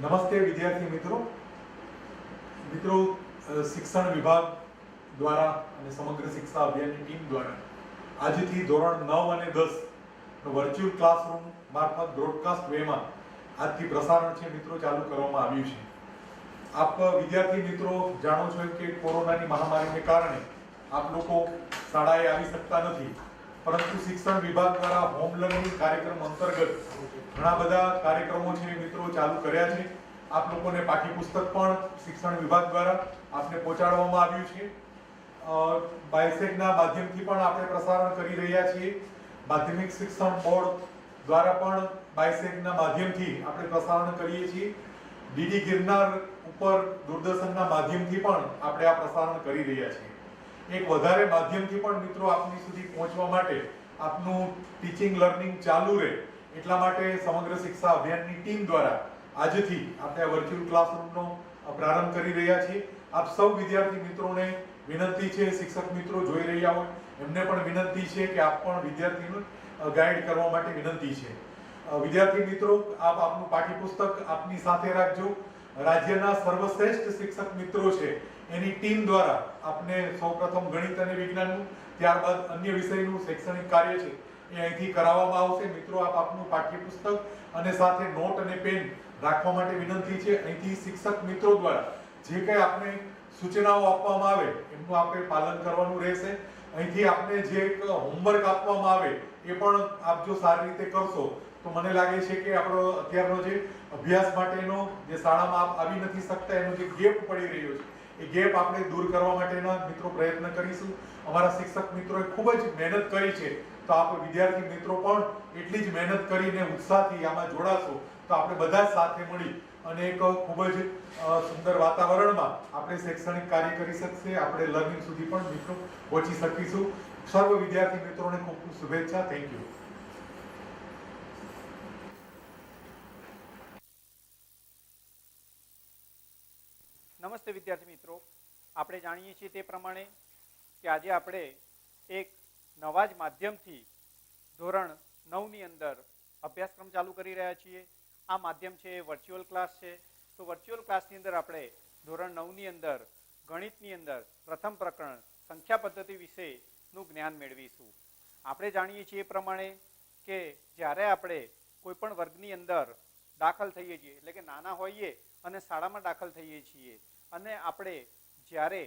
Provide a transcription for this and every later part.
નમસ્તે વિદ્યાર્થી મિત્રો મિત્રો શિક્ષણ વિભાગ દ્વારા અને સમગ્ર શિક્ષા અભિયાનની ટીમ દ્વારા આજથી ધોરણ 9 અને 10 વર્ચ્યુઅલ ક્લાસરૂમ મારફત બ્રોડકાસ્ટ વેમાં આજથી પ્રસારણ છે મિત્રો ચાલુ કરવામાં આવ્યું છે। આપ વિદ્યાર્થી મિત્રો જાણો છો કે કોરોનાની મહામારીને કારણે આપ લોકો શાળાએ આવી શકતા નથી, પરંતુ શિક્ષણ વિભાગ દ્વારા હોમ લર્નિંગ કાર્યક્રમ અંતર્ગત ઘણા બધા કાર્યક્રમો છે મિત્રો ચાલુ કર્યા છે। આપ લોકોને પાઠ્યપુસ્તક પણ શિક્ષણ વિભાગ દ્વારા આપને પહોંચાડવામાં આવ્યું છે। બાયસેગના માધ્યમથી પણ આપણે પ્રસારણ કરી રહ્યા છીએ। માધ્યમિક શિક્ષણ બોર્ડ દ્વારા પણ બાયસેગના માધ્યમથી આપણે પ્રસારણ કરીએ છીએ। ડીડી ગિરનાર ઉપર દૂરદર્શનના માધ્યમથી પણ આપણે આ પ્રસારણ કરી રહ્યા છીએ। એક વધારે માધ્યમથી પણ મિત્રો આપની સુધી પહોંચવા માટે આપનું ટીચિંગ લર્નિંગ ચાલુ રહે એટલા માટે સમગ્ર શિક્ષા અભિયાનની ટીમ દ્વારા આજથી આપણે વર્ચ્યુઅલ ક્લાસરૂમનો પ્રારંભ કરી રહ્યા છીએ। આપ સૌ વિદ્યાર્થી મિત્રોને વિનંતી છે, શિક્ષક મિત્રો જોઈ રહ્યા હોય એમને પણ વિનંતી છે કે આપ પણ વિદ્યાર્થીનું ગાઈડ કરવા માટે વિનંતી છે। વિદ્યાર્થી મિત્રો આપ આપનું પાઠ્યપુસ્તક આપની સાથે રાખજો। રાજ્યના સર્વશ્રેષ્ઠ શિક્ષક મિત્રો છે એની ટીમ દ્વારા આપને સૌપ્રથમ ગણિત અને વિજ્ઞાનનું, ત્યારબાદ અન્ય વિષયનું શૈક્ષણિક કાર્ય છે એ અહીંથી કરાવવામાં આવશે। મિત્રો આપ આપનું પાઠ્યપુસ્તક અને સાથે નોટ અને પેન રાખવા માટે વિનંતી છે। અહીંથી શિક્ષક મિત્રો દ્વારા જે કંઈ આપને સૂચનાઓ આપવામાં આવે એમનું આપણે પાલન કરવાનું રહેશે। અહીંથી આપને જે હોમવર્ક આપવામાં આવે એ પણ આપ જો સારી રીતે કરશો તો મને લાગે છે કે આપણો અત્યારનો જે અભ્યાસ માટેનો જે શાળામાં આપ આવી નથી શકતા એનો જે ગેપ પડી રહ્યો છે એ ગેપ આપણે દૂર કરવા માટેના મિત્રો પ્રયત્ન કરીશું। અમારા શિક્ષક મિત્રોએ ખૂબ જ મહેનત કરી છે, તો આપ વિદ્યાર્થી મિત્રો પણ એટલી જ મહેનત કરીને ઉત્સાહથી આમાં જોડાશો તો આપણે બધા જ સાથે મળી અને એક ખૂબ જ સુંદર વાતાવરણમાં આપણે શૈક્ષણિક કાર્ય કરી શકશે, આપણે લર્નિંગ સુધી પણ મિત્રો પહોંચી શકીશું। સર્વ વિદ્યાર્થી મિત્રોને ખૂબ ખૂબ શુભેચ્છા। Thank you. નમસ્તે વિદ્યાર્થી મિત્રો, આપણે જાણીએ છીએ તે પ્રમાણે કે આજે આપણે એક નવા જ માધ્યમથી ધોરણ 9ની અંદર અભ્યાસક્રમ ચાલુ કરી રહ્યા છીએ। આ માધ્યમ છે વર્ચ્યુઅલ ક્લાસ છે। તો વર્ચ્યુઅલ ક્લાસની અંદર આપણે ધોરણ 9ની અંદર ગણિતની અંદર પ્રથમ પ્રકરણ સંખ્યા પદ્ધતિ વિશેનું જ્ઞાન મેળવીશું। આપણે જાણીએ છીએ એ પ્રમાણે કે જ્યારે આપણે કોઈ પણ વર્ગની અંદર દાખલ થઈએ છીએ, એટલે કે નાના હોઈએ અને શાળામાં દાખલ થઈએ છીએ અને આપણે જ્યારે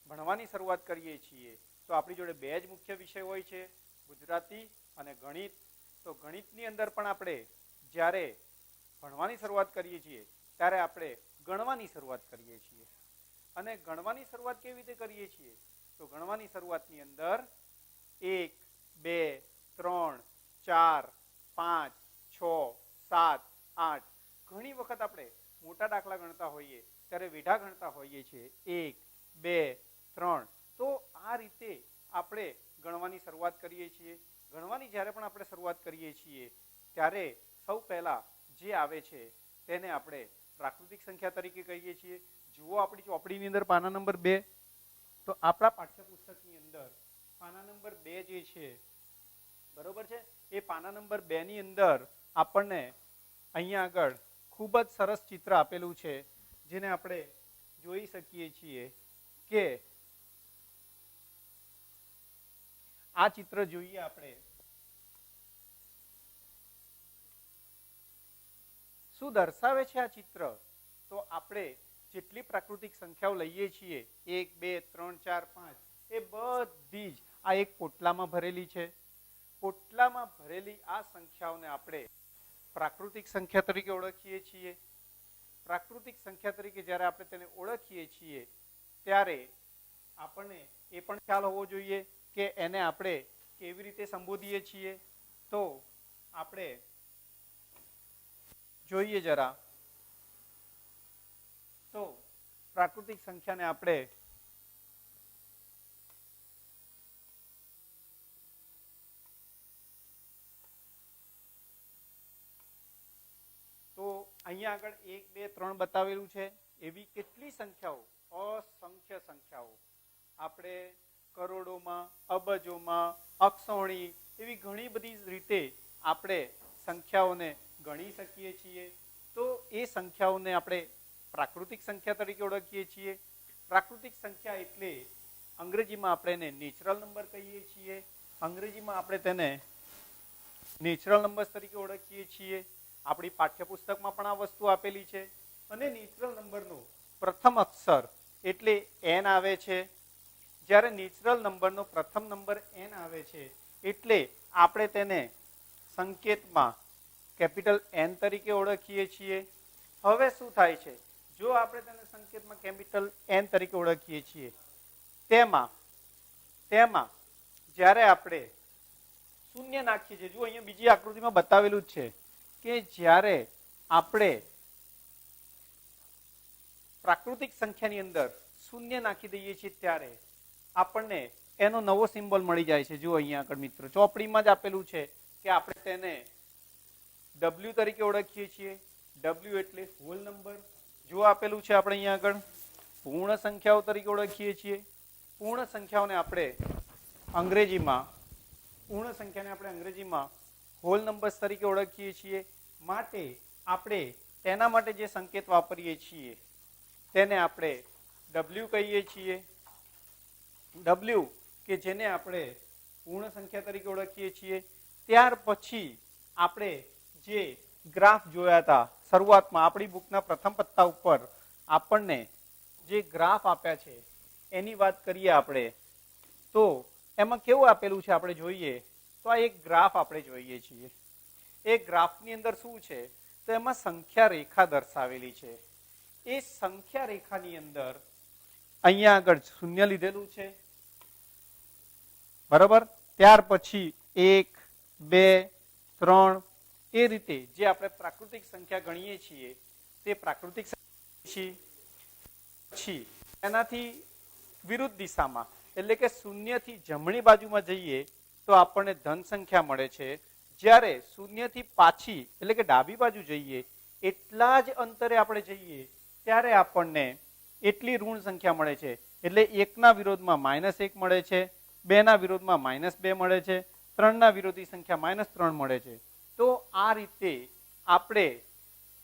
ભણવાની શરૂઆત કરીએ છીએ તો આપણી જોડે બે જ મુખ્ય વિષય હોય છે, ગુજરાતી અને ગણિત। તો ગણિતની અંદર પણ આપણે જ્યારે ભણવાની શરૂઆત કરીએ છીએ ત્યારે આપણે ગણવાની શરૂઆત કરીએ છીએ। અને ગણવાની શરૂઆત કેવી રીતે કરીએ છીએ? તો ગણવાની શરૂઆતની અંદર 1, 2, 3, 4, 5, 6, 7, 8 ઘણી વખત આપણે મોટા દાખલા ગણતા હોઈએ ત્યારે વેઢા ગણતા હોઈએ છીએ 1, 2, 3। તો આ રીતે આપણે ગણવાની શરૂઆત કરીએ છીએ। ગણવાની જ્યારે પણ આપણે શરૂઆત કરીએ છીએ ત્યારે સૌ પહેલા જે આવે છે તેને આપણે પ્રાકૃતિક સંખ્યા તરીકે કહીએ છીએ। જુઓ આપણી ચોપડીની અંદર પાના નંબર 2, તો આપણા પાઠ્યપુસ્તકની અંદર પાના નંબર 2 જે છે, બરોબર છે, એ પાના નંબર 2 ની અંદર આપણને અહીંયા આગળ ખૂબ જ સરસ ચિત્ર આપેલું છે જેને આપણે જોઈ શકીએ છીએ કે આ ચિત્ર જોઈએ આપણે શું દર્શાવે છે આ ચિત્ર? તો આપણે જેટલી પ્રાકૃતિક સંખ્યાઓ લઈએ છીએ 1, 2, 3, 4, 5 એ બધી જ આ એક પોટલામાં ભરેલી છે। પોટલામાં ભરેલી આ સંખ્યાઓને આપણે પ્રાકૃતિક સંખ્યા તરીકે ઓળખીએ છીએ। પ્રાકૃતિક સંખ્યા તરીકે જ્યારે આપણે તેને ઓળખીએ છીએ ત્યારે આપણને એ પણ ખ્યાલ હોવો જોઈએ કે એને આપણે કેવી રીતે સંબોધીએ છીએ। તો આપણે જોઈએ જરા, તો પ્રાકૃતિક સંખ્યાને આપણે અહીંયા આગળ 1, 2, 3 બતાવેલું છે। એવી કેટલી સંખ્યાઓ, અસંખ્ય સંખ્યાઓ, આપણે કરોડોમાં, અબજોમાં, અક્ષોણી એવી ઘણી બધી રીતે આપણે સંખ્યાઓને ગણી શકીએ છીએ। તો એ સંખ્યાઓને આપણે પ્રાકૃતિક સંખ્યા તરીકે ઓળખીએ છીએ. પ્રાકૃતિક સંખ્યા એટલે અંગ્રેજીમાં આપણે એને નેચરલ નંબર કહીએ છીએ. અંગ્રેજીમાં આપણે તેને નેચરલ નંબર્સ તરીકે ઓળખીએ છીએ. આપણી પાઠ્યપુસ્તકમાં પણ આ વસ્તુ આપેલી છે. અને નેચરલ નંબરનો પ્રથમ અક્ષર એટલે n આવે છે. જ્યારે નેચરલ નંબરનો પ્રથમ નંબર n આવે છે એટલે આપણે તેને સંકેતમાં કેપિટલ N તરીકે ઓળખીએ છીએ. હવે શું થાય છે, જો આપણે તેને સંકેતમાં કેપિટલ N તરીકે ઓળખીએ છીએ તેમાં જ્યારે આપણે શૂન્ય નાખીએ છીએ, જો અહીંયા બીજી આકૃતિમાં બતાવેલું જ છે કે જ્યારે આપણે પ્રાકૃતિક સંખ્યાની અંદર શૂન્ય નાખી દઈએ છીએ ત્યારે આપણને એનો નવો સિમ્બોલ મળી જાય છે. જો અહીંયા આગળ મિત્રો ચોપડીમાં જ આપેલું છે કે આપણે તેને W તરીકે ઓળખીએ છીએ. W એટલે હોલ નંબર. જો આપેલું છે આપણે અહીંયા આગળ પૂર્ણ સંખ્યાઓ તરીકે ઓળખીએ છીએ. પૂર્ણ સંખ્યાઓને આપણે અંગ્રેજીમાં હોલ નંબર્સ તરીકે ઓળખીએ છીએ. માટે આપણે તેના માટે જે સંકેત વાપરીએ છીએ તેને આપણે W કહીએ છીએ. W કે જેને આપણે પૂર્ણ સંખ્યા તરીકે ઓળખીએ છીએ. ત્યાર પછી આપણે જે ગ્રાફ જોયા હતા શરૂઆતમાં આપણી બુકના પ્રથમ પત્તા ઉપર આપણને જે ગ્રાફ આપ્યા છે એની વાત કરીએ આપણે તો એમાં કેવું આપેલું છે આપણે જોઈએ તો આ એક ગ્રાફ આપણે જોઈએ છીએ. એ ગ્રાફની અંદર શું છે તો એમાં સંખ્યા રેખા દર્શાવેલી છે. એ સંખ્યા રેખાની અંદર અહીંયા આગળ શૂન્ય લીધેલું છે, બરાબર. ત્યાર પછી 1, 2, 3 એ રીતે જે આપણે પ્રાકૃતિક સંખ્યા ગણીએ છીએ તે પ્રાકૃતિક સંખ્યા પછી એનાથી વિરુદ્ધ દિશામાં એટલે કે શૂન્યથી જમણી બાજુમાં જઈએ તો આપણને ધન સંખ્યા મળે છે. જ્યારે શૂન્યથી પાછી એટલે કે ડાબી બાજુ જઈએ એટલા જ અંતરે આપણે જઈએ ત્યારે આપણને એટલી ઋણ સંખ્યા મળે છે. એટલે 1 ના વિરોધમાં -1 મળે છે, 2 ના વિરોધમાં -2 મળે છે, 3 ના વિરોધી સંખ્યા -3 મળે છે. તો આ રીતે આપણે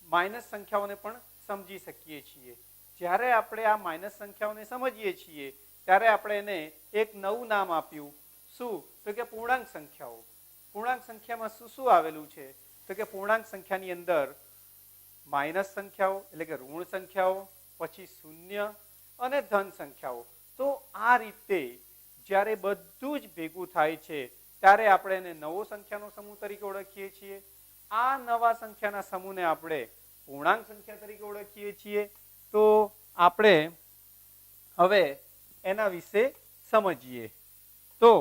માઇનસ સંખ્યાઓને પણ સમજી શકીએ છીએ. જ્યારે આપણે આ માઇનસ સંખ્યાઓને સમજીએ છીએ ત્યારે આપણે એને એક નવું નામ આપ્યું. શું? તો કે પૂર્ણાંક સંખ્યાઓ. પૂર્ણાંક સંખ્યામાં શું શું આવેલું છે તો કે પૂર્ણાંક સંખ્યાની અંદર માઇનસ સંખ્યાઓ એટલે કે ઋણ સંખ્યાઓ, પછી શૂન્ય અને ધન સંખ્યાઓ. તો આ રીતે જ્યારે બધું જ ભેગું થાય છે ત્યારે આપણે એને નવો સંખ્યાનો સમૂહ તરીકે ઓળખીએ છીએ. આ નવા સંખ્યાના સમૂહને આપણે પૂર્ણાંક સંખ્યા તરીકે ઓળખીએ છીએ. તો આપણે હવે એના વિશે સમજીએ. તો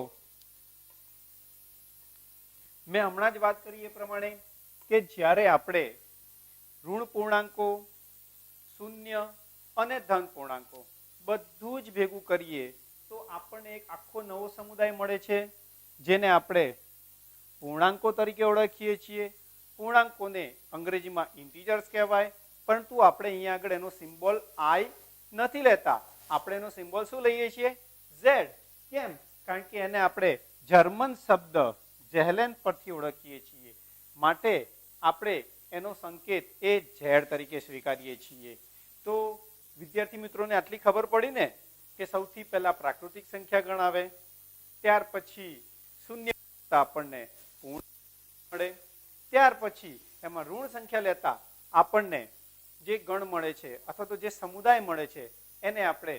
મેં હમણાં જ વાત કરી એ પ્રમાણે કે જ્યારે આપણે ઋણ પૂર્ણાંકો, શૂન્ય અને ધન પૂર્ણાંકો બધું જ ભેગું કરીએ તો આપણને એક આખો નવો સમુદાય મળે છે જેને આપણે પૂર્ણાંકો તરીકે ઓળખીએ છીએ. પૂર્ણાંકોને અંગ્રેજીમાં ઇન્ટીજર્સ કહેવાય, પરંતુ આપણે અહીંયા આગળ એનો સિમ્બોલ I નથી લેતા. આપણે એનો સિમ્બોલ શું લઈએ છીએ? Z. કેમ? કારણ કે એને આપણે જર્મન શબ્દ જેહલેન પરથી ઓળખીએ છીએ. માટે આપણે એનો સંકેત એ Z તરીકે સ્વીકારીએ છીએ. તો વિદ્યાર્થી મિત્રોને આટલી ખબર પડી ને કે સૌથી પહેલા પ્રાકૃતિક સંખ્યા ગણાવે, ત્યાર પછી શૂન્ય આપણને પૂર્ણ મળે, ત્યાર પછી એમાં ઋણ સંખ્યા લેતા આપણને જે ગણ મળે છે અથવા તો જે સમુદાય મળે છે એને આપણે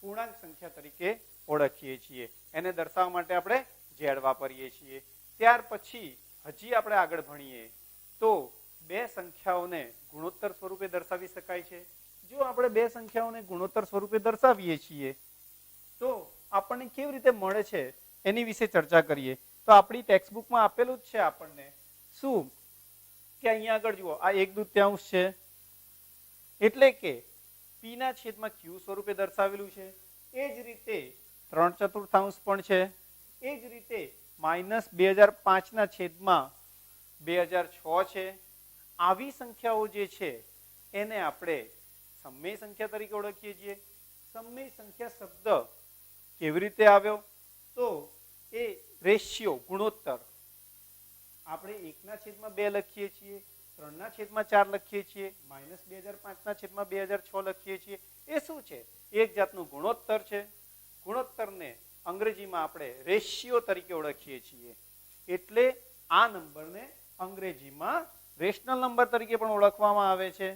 પૂર્ણાંક સંખ્યા તરીકે ઓળખીએ છીએ. એને દર્શાવવા માટે આપણે Z વાપરીએ છીએ. ત્યાર પછી હજી આપણે આગળ ભણીએ તો બે સંખ્યાઓને ગુણોત્તર સ્વરૂપે દર્શાવી શકાય છે. જો આપણે બે સંખ્યાઓને ગુણોત્તર સ્વરૂપે દર્શાવીએ છીએ તો આપણને કેવી રીતે મળે છે એની વિશે ચર્ચા કરીએ. તો આપણી ટેક્સ્ટબુકમાં આપેલું જ છે આપણને શું કે અહીંયા આગળ જુઓ, આ 1/2 છે એટલે કે P ના છેદમાં Q સ્વરૂપે દર્શાવેલું છે. એ જ રીતે 3/4 પણ છે. એ જ રીતે -2005 ના છેદમાં 2006 છે. આવી સંખ્યાઓ જે છે એને આપણે સમમેય સંખ્યા તરીકે ઓળખીએ છીએ. સમમેય સંખ્યા શબ્દ કેવી રીતે આવ્યો તો એ રેશિયો ગુણોત્તર આપણે 1/2 લખીએ છીએ 3/4 લખીએ છીએ, -2005/2006 લખીએ છીએ. એ શું છે? એક જાતનું ગુણોત્તર છે. ગુણોત્તરને અંગ્રેજીમાં આપણે રેશિયો તરીકે ઓળખીએ છીએ. એટલે આ નંબરને અંગ્રેજીમાં રેશનલ નંબર તરીકે પણ ઓળખવામાં આવે છે.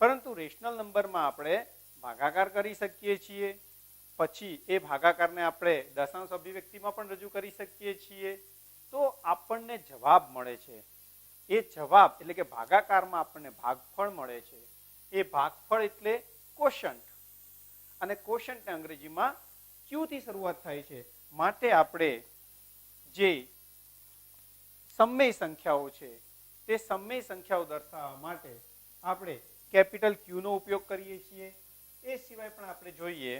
પરંતુ રેશનલ નંબરમાં આપણે ભાગાકાર કરી શકીએ છીએ. પછી એ ભાગાકારને આપણે દશાંશ અભિવ્યક્તિમાં પણ રજૂ કરી શકીએ છીએ. તો આપણને જવાબ મળે છે. એ જવાબ એટલે કે ભાગાકારમાં આપણને ભાગફળ મળે છે. એ ભાગફળ એટલે કોશન્ટ, અને કોશન્ટને અંગ્રેજીમાં ક્યુ થી શરૂઆત થાય છે. માટે આપણે જે સમય સંખ્યાઓ છે તે સમય સંખ્યાઓ દર્શાવવા માટે આપણે કેપિટલ ક્યુ નો ઉપયોગ કરીએ છીએ. એ સિવાય પણ આપણે જોઈએ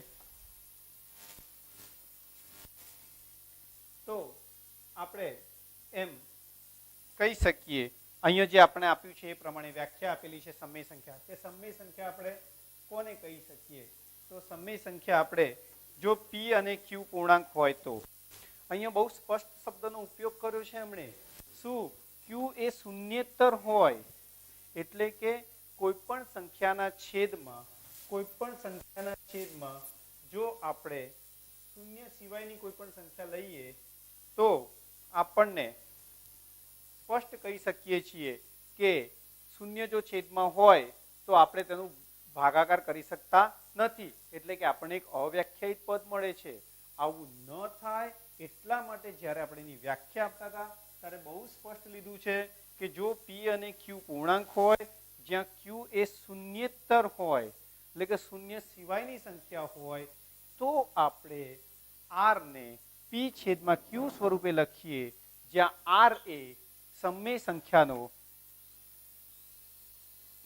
તો આપણે એમ કહી શકીએ, અહીંયા જે આપણે આપ્યું છે એ પ્રમાણે વ્યાખ્યા આપેલી છે સમય સંખ્યા. તે સમય સંખ્યા આપણે કોને કહી શકીએ? તો સમય સંખ્યા આપણે જો પી અને ક્યુ પૂર્ણાંક હોય તો, અહીંયા બહુ સ્પષ્ટ શબ્દનો ઉપયોગ કર્યો છે એમણે. શું? ક્યુ એ શૂન્યેતર હોય, એટલે કે કોઈ પણ સંખ્યાના છેદમાં જો આપણે શૂન્ય સિવાયની કોઈ પણ સંખ્યા લઈએ તો આપણને સ્પષ્ટ કહી શકીએ છીએ કે શૂન્ય જો છેદમાં હોય તો આપણે તેનું ભાગાકાર કરી શકતા નથી. એટલે કે આપણને એક અવ્યાખ્યાયિત પદ મળે છે. આવું ન થાય એટલા માટે જ્યારે આપણે એની વ્યાખ્યા આપતા હતા ત્યારે બહુ સ્પષ્ટ લીધું છે કે જો પી અને ક્યુ પૂર્ણાંક હોય, જ્યાં ક્યુ એ શૂન્યેતર હોય એટલે કે શૂન્ય સિવાયની સંખ્યા હોય, તો આપણે આર ને પી છેદમાં ક્યુ સ્વરૂપે લખીએ, જ્યાં આર એ સમય સંખ્યાનો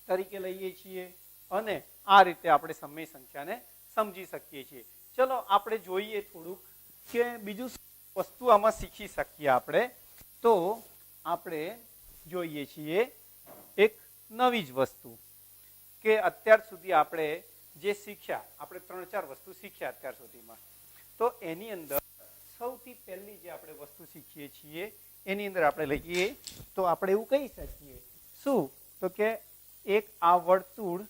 તરીકે લઈએ છીએ અને આ રીતે આપણે સમય સંખ્યાને સમજી શકીએ છીએ. ચલો આપણે જોઈએ થોડુંક કે બીજું વસ્તુ આમાં શીખી શકીએ આપણે. તો આપણે જોઈએ છીએ એક નવી જ વસ્તુ કે અત્યાર સુધી આપણે જે શીખ્યા, આપણે 3-4 વસ્તુ શીખ્યા અત્યાર સુધીમાં. તો એની અંદર સૌથી પહેલી જે આપણે વસ્તુ શીખીએ છીએ એની અંદર આપણે લઈએ તો આપણે એવું કહી શકીએ. શું? તો કે એક આ વર્તુળ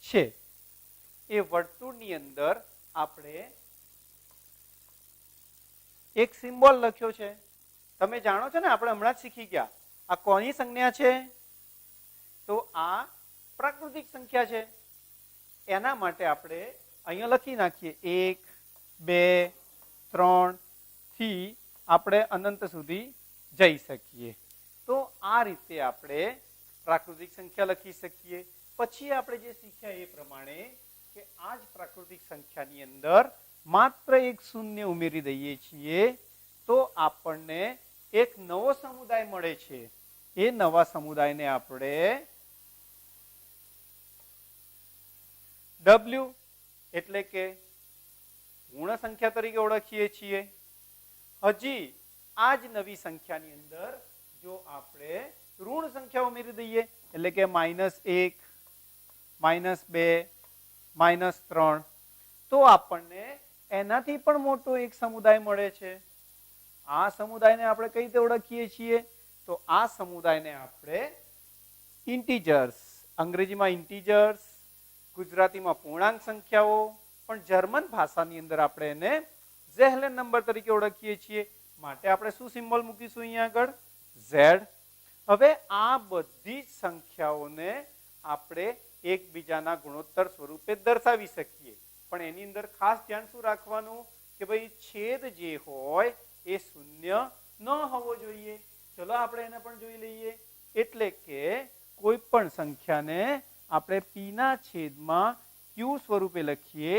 છે, એ વર્તુળની અંદર આપણે એક સિમ્બોલ લખ્યો છે. તમે જાણો છો ને, આપણે હમણાં જ શીખી ગયા. આ કોની સંજ્ઞા છે? તો આ પ્રાકૃતિક સંખ્યા છે. એના માટે આપણે અહીંયા લખી નાખીએ 1, 2, 3 થી આપણે અનંત સુધી જઈ શકીએ. તો આ રીતે આપણે પ્રાકૃતિક સંખ્યા લખી શકીએ. પછી આપણે જે શીખ્યા એ પ્રમાણે કે આ જ પ્રાકૃતિક સંખ્યાની અંદર માત્ર એક શૂન્ય ઉમેરી દઈએ છીએ તો આપણને એક નવો સમુદાય મળે છે. એ નવા સમુદાયને આપણે W એટલે કે પૂર્ણ સંખ્યા તરીકે ઓળખીએ છીએ. હજી આ જ નવી સંખ્યાની અંદર જો આપણે ઋણ સંખ્યા ઉમેરી દઈએ એટલે કે -1, -2, -3 તો આપણને એનાથી પણ મોટો એક સમુદાય મળે છે. આ સમુદાયને આપણે કઈ રીતે ઓળખીએ છીએ? તો આ સમુદાયને આપણે ઇન્ટીજર્સ, અંગ્રેજીમાં ઇન્ટીજર્સ, ગુજરાતીમાં પૂર્ણાંક સંખ્યાઓ, પણ જર્મન ભાષાની અંદર આપણે એને ઝેહલેન નંબર તરીકે ઓળખીએ છીએ. માટે આપણે શું સિમ્બોલ મૂકીશું અહીંયા આગળ? Z. હવે આ બધી જ સંખ્યાઓને આપણે એકબીજાના ગુણોત્તર સ્વરૂપે દર્શાવી શકીએ, પણ એની અંદર ખાસ ધ્યાન શું રાખવાનું કે ભાઈ છેદ જે હોય એ શૂન્ય ન હોવો જોઈએ. ચલો આપણે એને પણ જોઈ લઈએ. એટલે કે કોઈ પણ સંખ્યાને આપણે p ના છેદમાં q સ્વરૂપે લખીએ,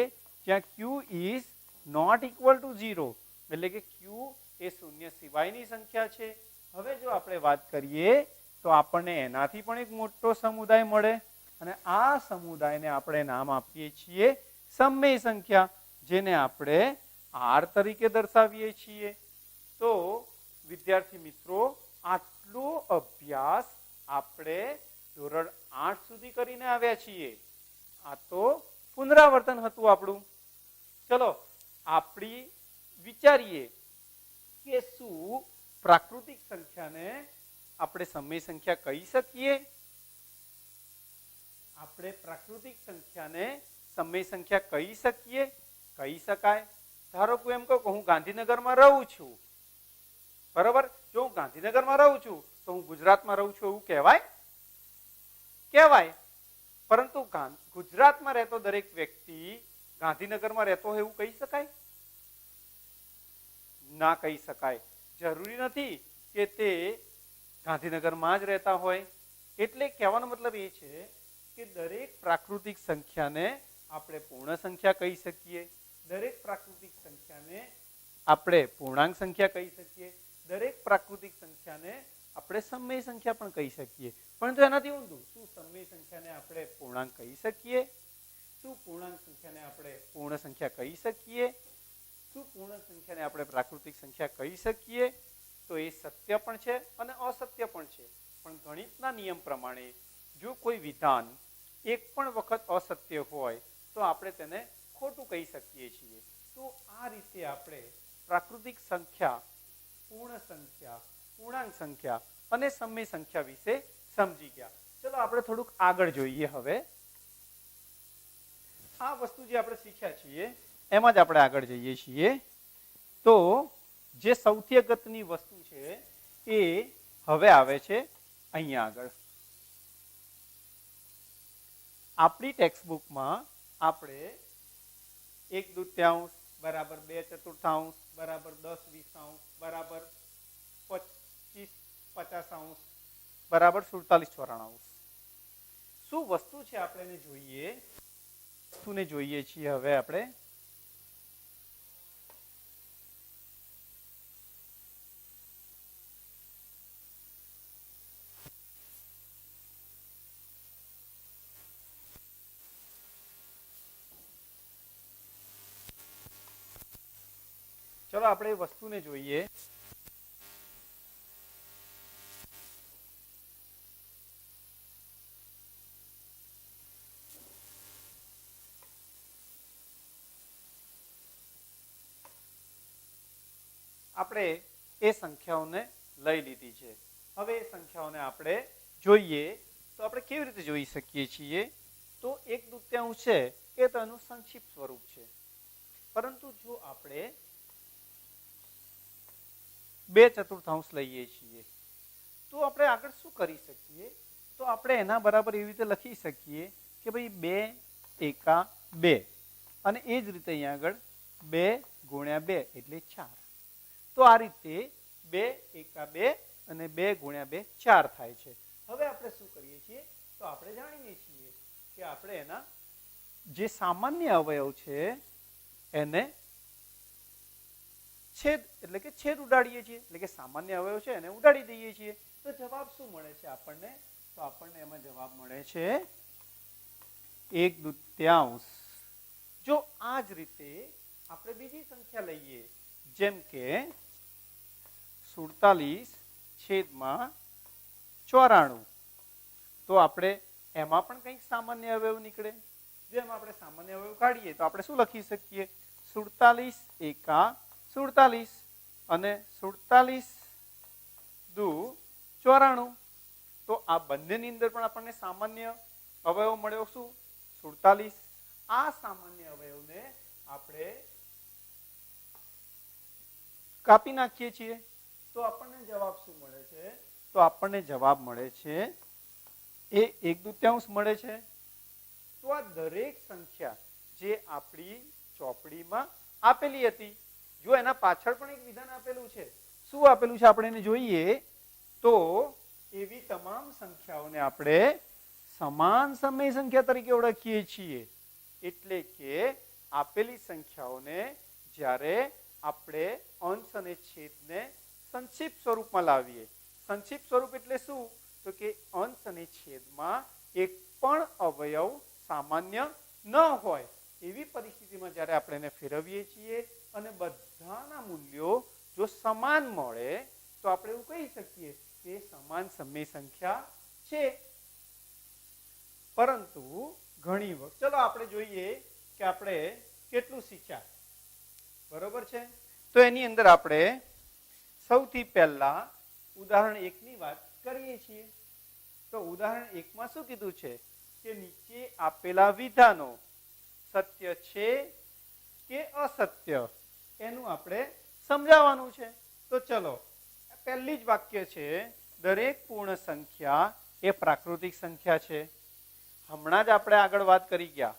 જ્યાં q is not equal to 0 એટલે કે q એ શૂન્ય સિવાયની સંખ્યા છે. હવે જો આપણે વાત કરીએ તો આપણને એનાથી પણ એક મોટો સમુદાય મળે અને આ સમુદાયને આપણે નામ આપીએ છીએ સમય સંખ્યા, જેને આપણે r તરીકે દર્શાવીએ છીએ. તો વિદ્યાર્થી મિત્રો, આટલો અભ્યાસ આપણે ધોરણ 8 સુધી કરીને આવ્યા છીએ. આ તો પુનરાવર્તન હતું આપણું. ચલો આપણી વિચારીએ કે શું પ્રાકૃતિક સંખ્યાને આપણે સમય સંખ્યા કહી શકીએ? આપણે પ્રાકૃતિક સંખ્યાને સમય સંખ્યા કહી શકીએ? કહી શકાય. ધારો કે એમ કહું કે હું ગાંધીનગરમાં રહું છું, બરાબર? જો હું ગાંધીનગરમાં રહું છું તો હું ગુજરાતમાં રહું છું એવું કહેવાય? કહેવાય. પરંતુ ગુજરાતમાં રહેતો દરેક વ્યક્તિ ગાંધીનગરમાં રહેતો હોય એવું કહી શકાય? ના કહી શકાય. જરૂરી નથી કે તે ગાંધીનગરમાં જ રહેતા હોય. એટલે કહેવાનો મતલબ એ છે કે દરેક પ્રાકૃતિક સંખ્યાને આપણે પૂર્ણ સંખ્યા કહી શકીએ, દરેક પ્રાકૃતિક સંખ્યાને આપણે પૂર્ણાંક સંખ્યા કહી શકીએ, દરેક પ્રાકૃતિક સંખ્યાને આપણે સમય સંખ્યા પણ કહી શકીએ. પરંતુ એનાથી ઊંધું, શું સમય સંખ્યાને આપણે પૂર્ણાંક કહી શકીએ? શું પૂર્ણાંક સંખ્યાને આપણે પૂર્ણ સંખ્યા કહી શકીએ? શું પૂર્ણ સંખ્યાને આપણે પ્રાકૃતિક સંખ્યા કહી શકીએ? તો એ સત્ય પણ છે અને અસત્ય પણ છે. પણ ગણિતના નિયમ પ્રમાણે જો કોઈ વિધાન એક પણ વખત અસત્ય હોય તો આપણે તેને ખોટું કહી શકીએ છીએ. તો આ રીતે આપણે પ્રાકૃતિક સંખ્યા, પૂર્ણ સંખ્યા, પૂર્ણાંક સંખ્યા અને સમય સંખ્યા વિશે સમજી ગયા. ચલો આપણે થોડુંક આગળ જોઈએ. હવે આ વસ્તુ જે આપણે શીખ્યા છીએ એમાં જ આપણે આગળ જઈએ છીએ. તો જે સૌથી અગત્યની વસ્તુ છે એ હવે આવે છે અહીંયા આગળ. આપણી ટેક્સ્ટબુકમાં આપણે 1/2 બરાબર 2/4 બરાબર 10/20 બરાબર 25/50 બરાબર 47/94 શું વસ્તુ છે આપણે એને જોઈએ. વસ્તુને જોઈએ છીએ હવે આપણે. ચલો આપણે વસ્તુને જોઈએ. આપણે એ સંખ્યાઓને લઈ લીધી છે. હવે એ સંખ્યાઓને આપણે જોઈએ તો આપણે કેવી રીતે જોઈ શકીએ છીએ? તો 1/2 છે એ તો એનું સંક્ષિપ્ત સ્વરૂપ છે. પરંતુ જો આપણે 2/4 લઈએ છીએ તો આપણે આગળ શું કરી શકીએ? તો આપણે એના બરાબર એવી રીતે લખી શકીએ કે ભાઈ 2 એકા 2 અને એ જ રીતે અહીંયા આગળ 2 ગુણ્યા 2 એટલે 4. તો આ રીતે 2 એકા 2 અને 2 ગુણ્યા 2 4 થાય છે. હવે આપણે શું કરીએ છીએ? તો આપણે જાણીએ છીએ કે આપણે એના જે સામાન્ય અવયવ છે એને છેદ એટલે કે છેદ ઉડાડીએ છીએ, એટલે કે સામાન્ય અવયવ છે એને ઉડાડી દઈએ છીએ. તો જવાબ શું મળે છે આપણને? તો આપણને એમાં જવાબ મળે છે 1/2. જો આ જ રીતે આપણે બીજી સંખ્યા લઈએ જેમ કે 47/94 તો આપણે એમાં પણ કંઈક સામાન્ય અવયવ નીકળે. જેમ આપણે સામાન્ય અવયવ કાઢીએ તો આપણે શું લખી શકીએ? 47 એકા 47 અને 47 × 94. તો આ બંનેની અંદર પણ આપણને સામાન્ય અવયવ મળ્યો શું? 47. આ સામાન્ય અવયવને આપણે કાપી નાખીએ છીએ તો આપણને જવાબ શું મળે છે? તો આપણને જવાબ મળે છે એ 1/2 મળે છે. તો આ દરેક સંખ્યા જે આપણી ચોપડીમાં આપેલી હતી, જો એના પાછળ પણ એક વિધાન આપેલું છે. શું આપેલું છે આપણે એને જોઈએ તો એવી તમામ સંખ્યાઓને આપણે સમાન સમય સંખ્યા તરીકે ઓળખીએ છીએ. એટલે કે આપેલી સંખ્યાઓને જ્યારે આપણે અંશ અને છેદને સંક્ષિપ્ત સ્વરૂપમાં લાવીએ. સંક્ષિપ્ત સ્વરૂપ એટલે શું? તો કે અંશ અને છેદમાં એક પણ અવયવ સામાન્ય ન હોય એવી પરિસ્થિતિમાં જ્યારે આપણે એને ફેરવીએ છીએ અને બધાના મૂલ્યો જો સમાન મળે તો આપણે એવું કહી શકીએ કે સમાન સમય સંખ્યા છે. પરંતુ ઘણી વખત ચલો આપણે જોઈએ કે આપણે કેટલું શીખ્યા. બરોબર છે? તો એની અંદર આપણે સૌથી પહેલા ઉદાહરણ 1 ની વાત કરીએ છીએ. તો ઉદાહરણ 1 માં શું કીધું છે કે નીચે આપેલા વિધાનો સત્ય છે કે અસત્ય એનું આપણે સમજાવવાનું છે. તો ચલો, પહેલી જ વાક્ય છે, દરેક પૂર્ણ સંખ્યા એ પ્રાકૃતિક સંખ્યા છે. હમણાં જ આપણે આગળ વાત કરી ગયા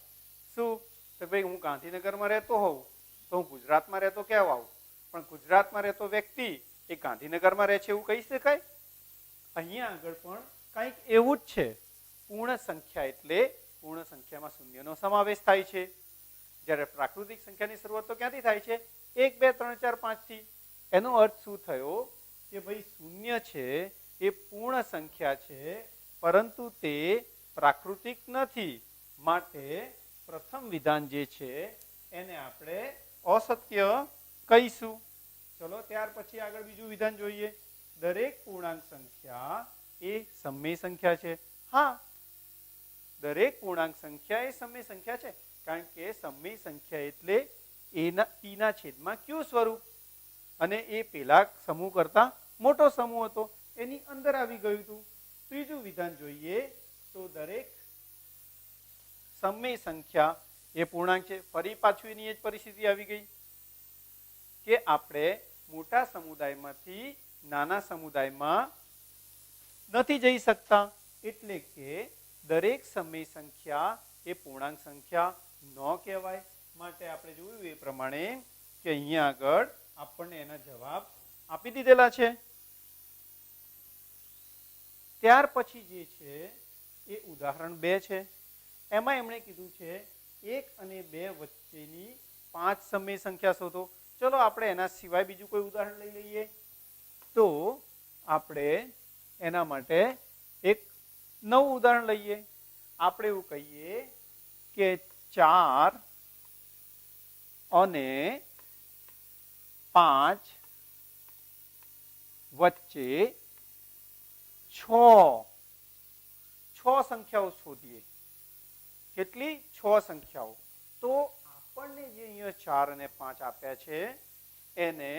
શું, તો ભાઈ હું ગાંધીનગરમાં રહેતો હોઉં તો હું ગુજરાતમાં રહેતો કેવો આવું, પણ ગુજરાતમાં રહેતો વ્યક્તિ એ ગાંધીનગરમાં રહે છે એવું કહી શકાય? અહીંયા આગળ પણ કંઈક એવું જ છે. પૂર્ણ સંખ્યા એટલે પૂર્ણ સંખ્યામાં શૂન્યનો સમાવેશ થાય છે. જ્યારે પ્રાકૃતિક સંખ્યાની શરૂઆત તો ક્યાંથી થાય છે? 1 2 3 4 5 થી. એનો અર્થ શું થયો કે ભાઈ શૂન્ય છે એ પૂર્ણ સંખ્યા છે, પરંતુ તે પ્રાકૃતિક નથી. માટે પ્રથમ વિધાન જે છે એને આપણે અસત્ય કહીશું. ચલો ત્યાર પછી આગળ બીજું વિધાન જોઈએ. દરેક પૂર્ણાંક સંખ્યા એ સમય સંખ્યા છે. હા, દરેક પૂર્ણાંક સંખ્યા એ સમય સંખ્યા છે, કારણ કે સમય સંખ્યા એટલે એના પીના છેદમાં ક્યુ સ્વરૂપ, અને એ પેલા સમૂહ કરતા મોટો સમૂહ હતો, એની અંદર આવી ગયું હતું. ત્રીજું વિધાન જોઈએ તો દરેક સમય સંખ્યા એ પૂર્ણાંક છે. ફરી પાછું એની જ પરિસ્થિતિ આવી ગઈ કે આપણે મોટા સમુદાયમાંથી નાના સમુદાયમાં નથી જઈ શકતા, એટલે કે દરેક સમય સંખ્યા એ પૂર્ણાંક સંખ્યા ન કહેવાય. માટે આપણે જોયું એ પ્રમાણે કે અહીંયા આગળ આપણને એના જવાબ આપી દીધેલા છે. ત્યાર પછી જે છે એ ઉદાહરણ 2 છે. એમાં એમણે કીધું છે 1 અને 2 વચ્ચેની 5 સમય સંખ્યા શોધો. ચલો આપણે એના સિવાય બીજું કોઈ ઉદાહરણ લઈ લઈએ. તો આપણે એના માટે એક નવું ઉદાહરણ લઈએ. આપણે એવું કહીએ કે 4 અને 5 વચ્ચે 6 સંખ્યાઓ શોધીએ. કેટલી? 6 સંખ્યાઓ. તો આપણને જે અહીંયા 4 અને 5 આપ્યા છે એને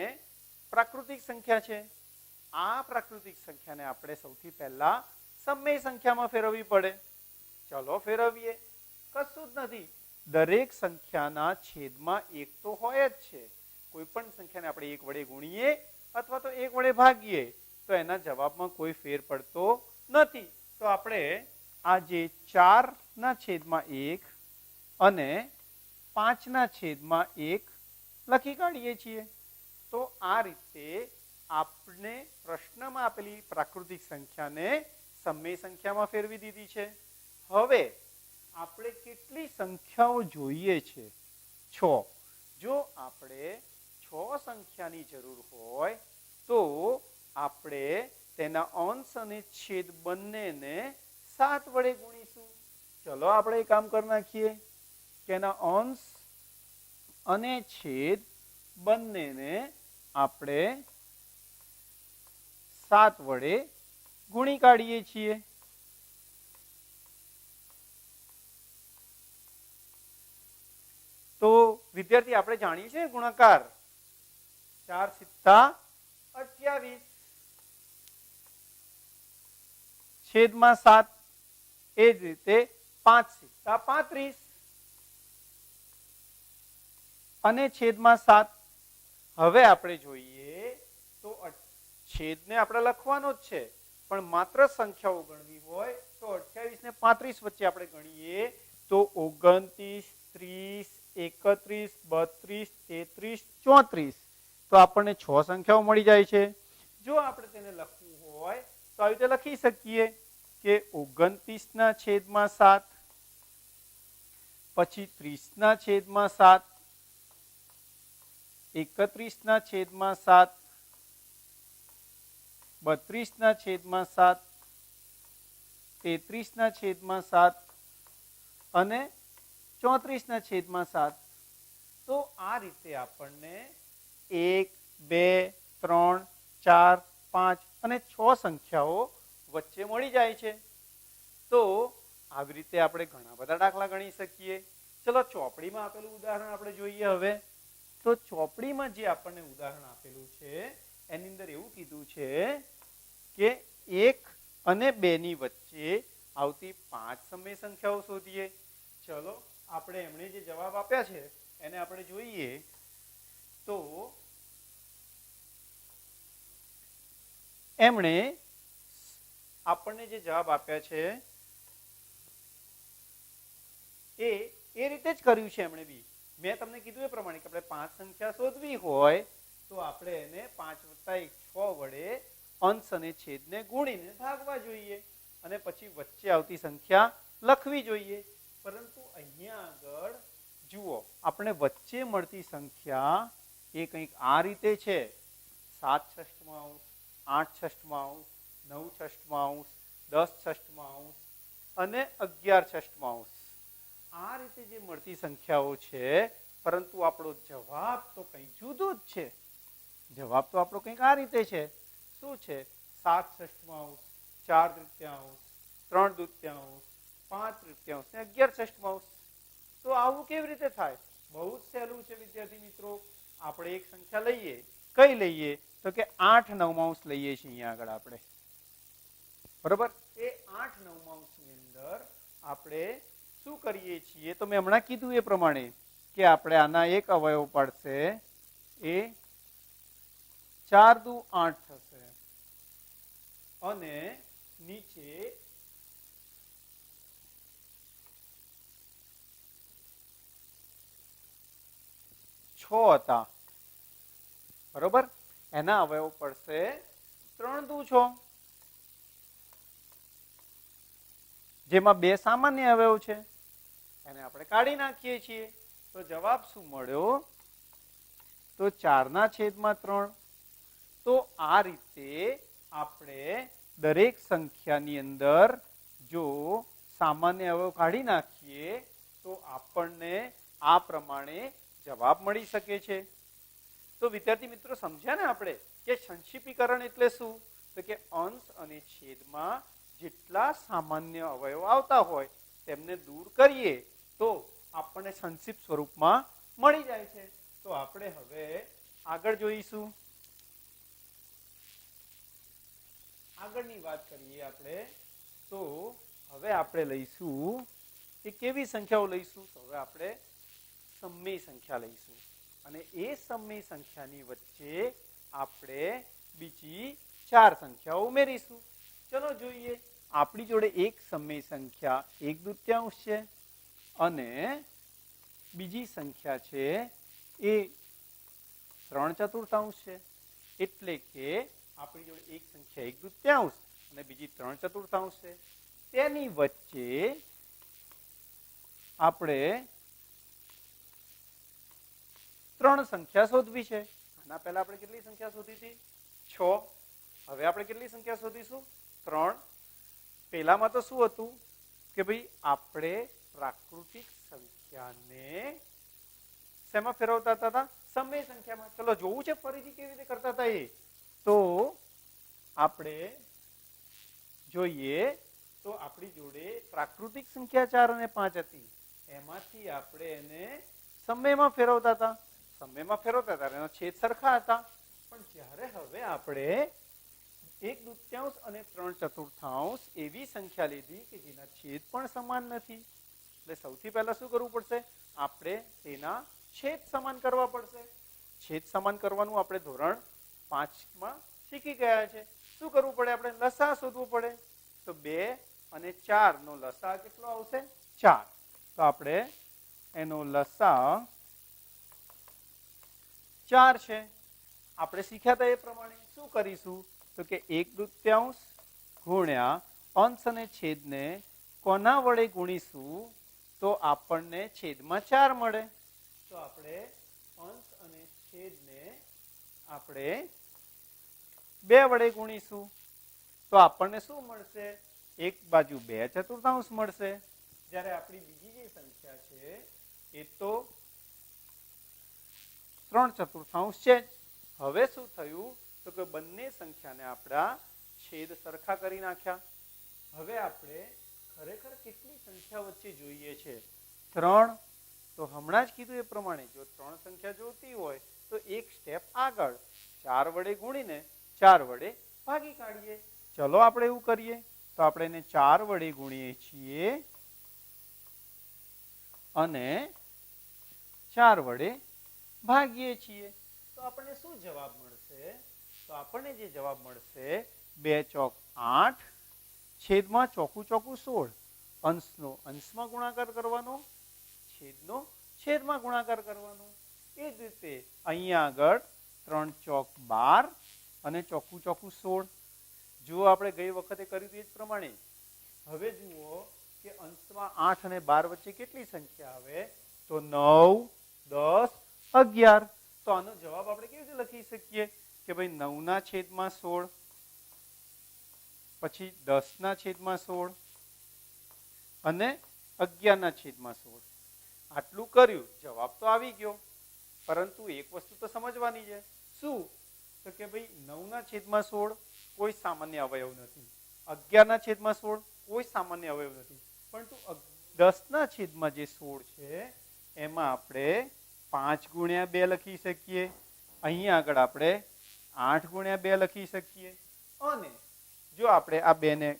પ્રાકૃતિક સંખ્યા છે. આ પ્રાકૃતિક સંખ્યાને આપણે સૌથી પહેલા સમય સંખ્યામાં ફેરવવી પડે. ચલો ફેરવીએ. કશું જ નથી, દરેક સંખ્યાના છેદમાં 1 તો હોય જ છે. કોઈ પણ સંખ્યાને આપણે 1 વડે ગુણીએ અથવા તો 1 વડે ભાગીએ તો એના જવાબમાં કોઈ ફેર પડતો નથી. તો આપણે આ જે 4 ના છેદમાં 1 અને 5 ના છેદમાં 1 લખી કાઢીએ છીએ. તો આ રીતે આપણે પ્રશ્નમાં આપેલી પ્રાકૃતિક સંખ્યાને સમય સંખ્યામાં ફેરવી દીધી છે. હવે આપણે કેટલી સંખ્યાઓ જોઈએ છે? 6. જો આપણે 6 સંખ્યાની જરૂર હોય તો આપણે તેના અંશ અને છેદ બંનેને 7 વડે ગુણીશું. ચલો આપણે એક કામ કરી નાખીએ કે એના અંશ અને છેદ બંનેને આપણે 7 વડે ગુણી કાઢીએ છીએ. તો વિદ્યાર્થી આપણે જાણીએ છીએ ગુણાકાર 4 સિત્તા 28 છેદમાં 7, એ જ રીતે 5 સિત્તા 35 અને છેદમાં 7. હવે આપણે જોઈએ તો છેદને આપણે લખવાનો જ છે, પણ માત્ર સંખ્યાઓ ગણવી હોય તો 28 ને 35 વચ્ચે આપણે ગણીએ તો 29, 30, 31, 32, 33, 34. તો આપણને 6 સંખ્યાઓ મળી જાય છે. જો આપણે તેને લખવું હોય તો આવી રીતે લખી શકીએ કે 29 ના છેદમાં 7, પછી 30 ના છેદમાં 7, 31 ના છેદમાં 7, 32 ના છેદમાં 7, 33 ના છેદમાં 7 અને 34 ના છેદમાં 7. તો આ રીતે આપણને 1, 2, 3, 4, 5 અને 6 સંખ્યાઓ વચ્ચે મળી જાય છે. તો આવી રીતે આપણે ઘણા બધા દાખલા ગણી શકીએ. ચલો ચોપડીમાં આપેલું ઉદાહરણ આપણે જોઈએ. હવે તો ચોપડીમાં જે આપણને ઉદાહરણ આપેલું છે એની અંદર એવું કીધું છે કે 1 અને 2 ની વચ્ચે આવતી 5 સમય સંખ્યાઓ શોધીએ. ચલો આપણે એમણે જે જવાબ આપ્યા છે એને આપણે જોઈએ તો એમણે આપણને જે જવાબ આપ્યા છે એ રીતે જ કર્યું છે એમણે બી. મેં તમને કીધું એ પ્રમાણે કે આપણે 5 સંખ્યા શોધવી હોય તો આપણે એને 5 + 1 6 વડે અંશ અને છેદને ગુણીને ભાગવા જોઈએ અને પછી વચ્ચે આવતી સંખ્યા લખવી જોઈએ. પરંતુ અહીંયા આગળ જુઓ, આપણે વચ્ચે મળતી સંખ્યા એ કંઈક આ રીતે છે: 7/6, 8/6, 9/6, 10/6 અને 11/6. આ રીતે જે મળતી સંખ્યાઓ છે, પરંતુ આપણો જવાબ તો કંઈક જુદો જ છે. જવાબ તો આપણો કંઈક આ રીતે છે. શું છે? 7/6, 4/3, 3/2, 5/3 ને 11/6. તો આવું કેવી રીતે થાય? બહુ જ સહેલું છે વિદ્યાર્થી મિત્રો. આપણે એક સંખ્યા લઈએ. કઈ લઈએ? તો કે 8/9 લઈએ છીએ અહીંયા આગળ આપણે. બરોબર? એ 8/9 ની અંદર આપણે શું કરીએ છીએ? તો મેં હમણાં કીધું એ પ્રમાણે કે આપણે આના એક અવયવ પડશે, એ 4 દુ 8 થશે અને નીચે 6 હતા. બરોબર? એના અવયવ પડશે 3 દુ 6, જેમાં 2 સામાન્ય અવયવ છે, એને આપણે કાઢી નાખીએ છીએ. તો જવાબ શું મળ્યો? તો 4/3. તો આ રીતે આપણે દરેક સંખ્યાની અંદર જો સામાન્ય અવયવ કાઢી નાખીએ તો આપણને આ પ્રમાણે જવાબ મળી શકે છે. તો વિદ્યાર્થી મિત્રો સમજ્યા ને આપણે કે સંક્ષિપ્તીકરણ એટલે શું? તો કે અંશ અને છેદમાં જેટલા સામાન્ય અવયવ આવતા હોય તેમને દૂર કરીએ તો આપણને સંક્ષિપ્ત સ્વરૂપમાં મળી જાય છે. તો આપણે હવે આગળ જોઈશું. આગળની વાત કરીએ આપણે તો હવે આપણે લઈશું કે કેવી સંખ્યાઓ લઈશું? તો હવે આપણે સમય સંખ્યા લઈશું અને એ સમય સંખ્યાની વચ્ચે આપણે બીજી 4 સંખ્યાઓ ઉમેરીશું. ચલો જોઈએ. આપણી જોડે એક સમય સંખ્યા 1/2 છે અને બીજી સંખ્યા છે એ 3/4 છે. એટલે કે આપણી જોડે એક સંખ્યા 1/2 અને બીજી 3/4 છે. તેની વચ્ચે આપણે 3 સંખ્યા શોધવી છે. આના પહેલા આપણે કેટલી સંખ્યા શોધી હતી? 6. હવે આપણે કેટલી સંખ્યા શોધીશું? 3. પહેલામાં તો શું હતું કે ભાઈ આપણે પ્રાકૃતિક સંખ્યાને શેમાં ફેરવતા હતા? સમય સંખ્યામાં. ચલો જોવું છે ફરીથી કેવી રીતે કરતા હતા એ. તો આપણે જોઈએ તો આપણી જોડે પ્રાકૃતિક સંખ્યા 4 અને 5 હતી. એમાંથી આપણે એને સમયમાં ફેરવતા હતા. સમયમાં ફેરવતા હતા એના છેદ સરખા હતા. પણ જ્યારે હવે આપણે 1/2 અને 3/4 એવી સંખ્યા લીધી કે જેના છેદ પણ સમાન નથી. એટલે સૌથી પહેલા શું કરવું પડશે? આપણે તેના છેદ સમાન કરવા પડશે. છેદ સમાન કરવાનું આપણે ધોરણ 5માં શીખી ગયા છે. શું કરવું પડે? આપણે લસા શોધવું પડે. તો 2 અને 4 નો લસા કેટલો આવશે? 4. તો આપણે એનો લસા 4 છે. આપણે શીખ્યા હતા એ પ્રમાણે શું કરીશું? તો કે 1/2 ગુણ્યા અંશ અને છેદને કોના વડે ગુણીશું તો આપણને છેદમાં 4 મળે. તો આપણે અંશ અને છેદને આપણે 2 વડે ગુણીશું તો આપણને શું મળશે? એક બાજુ 2/4 મળશે. જ્યારે આપણી બીજી જે સંખ્યા છે એ તો 3/4 છે. હવે શું થયું? તો કે બંને સંખ્યાને આપણા છેદ સરખા કરી નાખ્યા. હવે આપણે ખરેખર કેટલી સંખ્યા વચ્ચે જોઈએ છે? 3. તો હમણાં જ કીધું એ પ્રમાણે જો 3 સંખ્યા જોતી હોય તો એક સ્ટેપ આગળ 4 વડે ગુણીને 4 વડે ભાગી કાઢીએ. ચલો આપણે એવું કરીએ. તો આપણે એને 4 વડે ગુણીએ છીએ અને 4 વડે ભાગીએ છીએ. તો આપણને શું જવાબ મળશે? તો આપણને જે જવાબ મળશે 2 ચોક 8 છેદમાં ચોકું ચોકું 16. અંશનો અંશમાં ગુણાકાર કરવાનો, છેદનો છેદમાં ગુણાકાર કરવાનો. એ જ રીતે અહીંયા આગળ 3 ચોક 12 અને ચોકું ચોકું 16. જો આપણે ગઈ વખતે કર્યું એ જ પ્રમાણે હવે જુઓ કે અંશમાં 8 અને 12 વચ્ચે કેટલી સંખ્યા આવે? તો 9, 10, 11. તો આનો જવાબ આપણે કેવી રીતે લખી શકીએ કે ભાઈ 9 ના છેદમાં 16, પછી 10 ના છેદમાં 16 અને 11 ના છેદમાં 16. આટલું કર્યું, જવાબ તો આવી ગયો, પરંતુ એક વસ્તુ તો સમજવાની છે. શું? તો કે ભાઈ 9 ના છેદમાં 16 કોઈ સામાન્ય અવયવ નથી, 11 ના છેદમાં 16 કોઈ સામાન્ય અવયવ નથી, પરંતુ 10 ના છેદમાં જે 16 છે એમાં આપણે 5 ગુણ્યા 2 લખી શકીએ. અહીંયા આગળ આપણે 8 ગુણ્યા 2 લખી શકીએ. અને જો આપણે આ 2 ને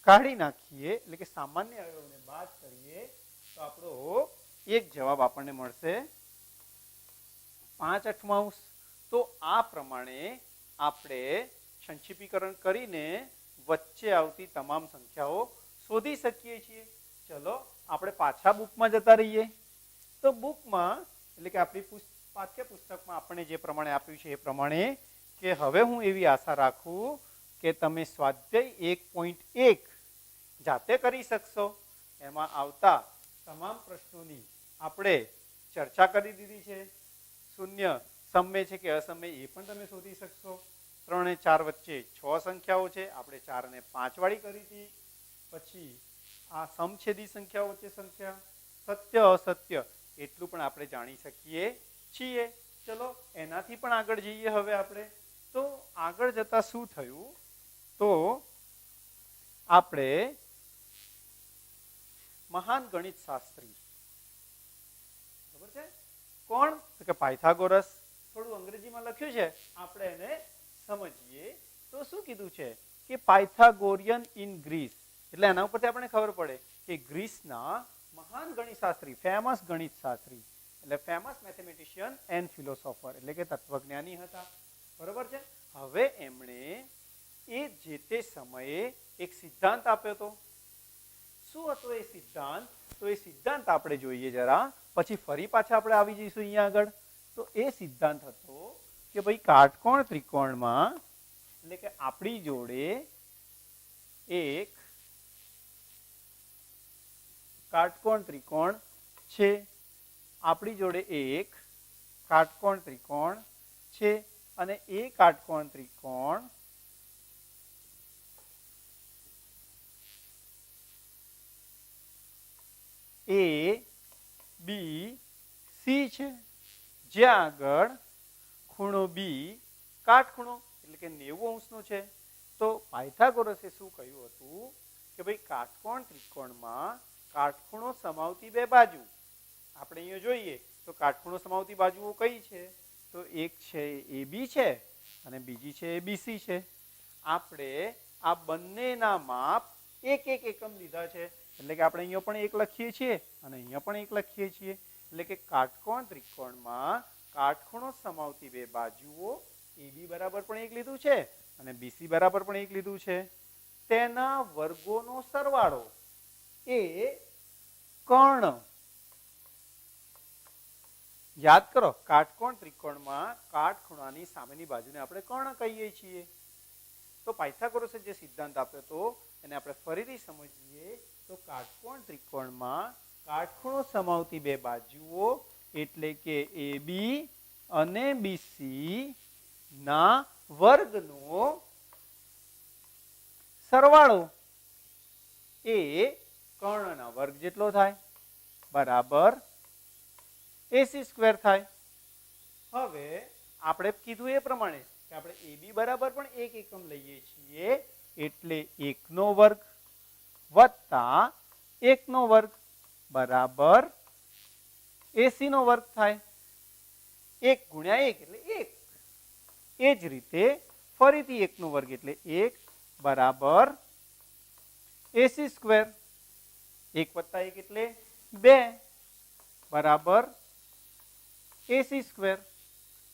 કાઢી નાખીએ, એટલે કે સામાન્ય અવયવને બાદ કરીએ, તો આપણો એક જવાબ આપણને મળશે 5/8. તો આ પ્રમાણે આપણે સંક્ષિપ્તીકરણ કરીને વચ્ચે આવતી તમામ સંખ્યાઓ શોધી શકીએ છીએ. ચલો આપણે પાછા બુકમાં જતા રહીએ. તો બુકમાં એટલે કે આપણી પાઠ્યપુસ્તકમાં આપણને જે પ્રમાણે આપ્યું છે એ પ્રમાણે કે હવે હું એવી આશા રાખું કે તમે સ્વાધ્યાય 1.1 જાતે કરી શકશો. એમાં આવતા તમામ પ્રશ્નોની આપણે ચર્ચા કરી દીધી છે. શૂન્ય સમય છે કે અસમય એ પણ તમે શોધી શકશો. 3 અને 4 વચ્ચે 6 સંખ્યાઓ છે, આપણે 4 અને 5 વાળી કરી હતી. પછી આ સમછેદી સંખ્યાઓ વચ્ચે સંખ્યા, સત્ય અસત્ય એટલું પણ આપણે જાણી શકીએ છીએ. ચલો એનાથી પણ આગળ જઈએ હવે આપણે. તો આગળ જતા શું થયું? તો આપણે મહાન ગણિત શાસ્ત્રી, ખબર છે કોણ? તો કે પાયથાગોરસ. થોડું અંગ્રેજીમાં લખ્યું છે, આપણે એને સમજીએ. તો શું કીધું છે કે પાયથાગોરિયન ઇન ગ્રીસ, એટલે એના ઉપરથી આપણે ખબર પડે કે ગ્રીસના મહાન ગણિત શાસ્ત્રી, ફેમસ ગણિત શાસ્ત્રી, એટલે ફેમસ મેથેમેટિશિયન એન્ડ ફિલોસોફર, એટલે કે તત્વજ્ઞાની હતા. બરોબર છે. હવે એમણે એ જે તે સમયે એક સિદ્ધાંત આપ્યો હતો. શું હતો એ સિદ્ધાંત? તો એ સિદ્ધાંત આપણે જોઈએ જરા, પછી ફરી પાછા આપણે આવી જઈશું અહીંયા આગળ. તો એ સિદ્ધાંત હતો કે ભાઈ કાટકોણ ત્રિકોણમાં, એટલે કે આપણી જોડે એક કાટકોણ ત્રિકોણ છે, આપણી જોડે એક કાટકોણ ત્રિકોણ છે, અને એ કાટકોણ ત્રિકોણ એ બી સી છે, જ્યાં આગળ ખૂણો બી કાટખૂણો એટલે કે 90 અંશનો છે. તો પાયથાગોરસે શું કહ્યું હતું કે ભાઈ કાટકોણ ત્રિકોણમાં કાટખૂણો સમાવતી બે બાજુ, આપણે અહીંયા જોઈએ તો કાટખૂણો સમાવતી બાજુઓ કઈ છે? તો એક છે એ બી છે અને બીજી છે એ બીસી છે. આપણે આ બંનેના માપ એક એક એકમ લીધા છે, એટલે કે આપણે અહીંયા પણ એક લખીએ છીએ અને અહીંયા પણ એક લખીએ છીએ. એટલે કે કાટકોણ ત્રિકોણમાં કાટખૂણો સમાવતી બે બાજુઓ એ બી બરાબર પણ એક લીધું છે અને બીસી બરાબર પણ એક લીધું છે. તેના વર્ગોનો સરવાળો એ કર્ણ. યાદ કરો, કાટકોણ ત્રિકોણમાં કાટખૂણાની સામેની બાજુને આપણે કર્ણ કહીએ છીએ. તો પાયથાગોરસે જે સિદ્ધાંત આપ્યો હતો એને આપણે ફરીથી સમજીએ. તો કાટકોણ ત્રિકોણમાં કાટખૂણો સમાવતી બે બાજુઓ એટલે કે એ બી અને બીસી ના વર્ગનો સરવાળો એ કર્ણના વર્ગ જેટલો થાય, બરાબર AC સ્ક્વેર થાય. હવે આપણે કીધું એ પ્રમાણે કે આપણે એ બી બરાબર પણ એક એકમ લઈએ છીએ, એટલે 1 નો વર્ગ વત્તા 1 નો વર્ગ બરાબર AC નો વર્ગ થાય. 1 ગુણ્યા 1 એટલે 1. એ જ રીતે ફરીથી 1 નો વર્ગ એટલે 1 બરાબર AC સ્ક્વેર. 1 વત્તા 1 એટલે 2. બરાબર AC સ્ક્વેર.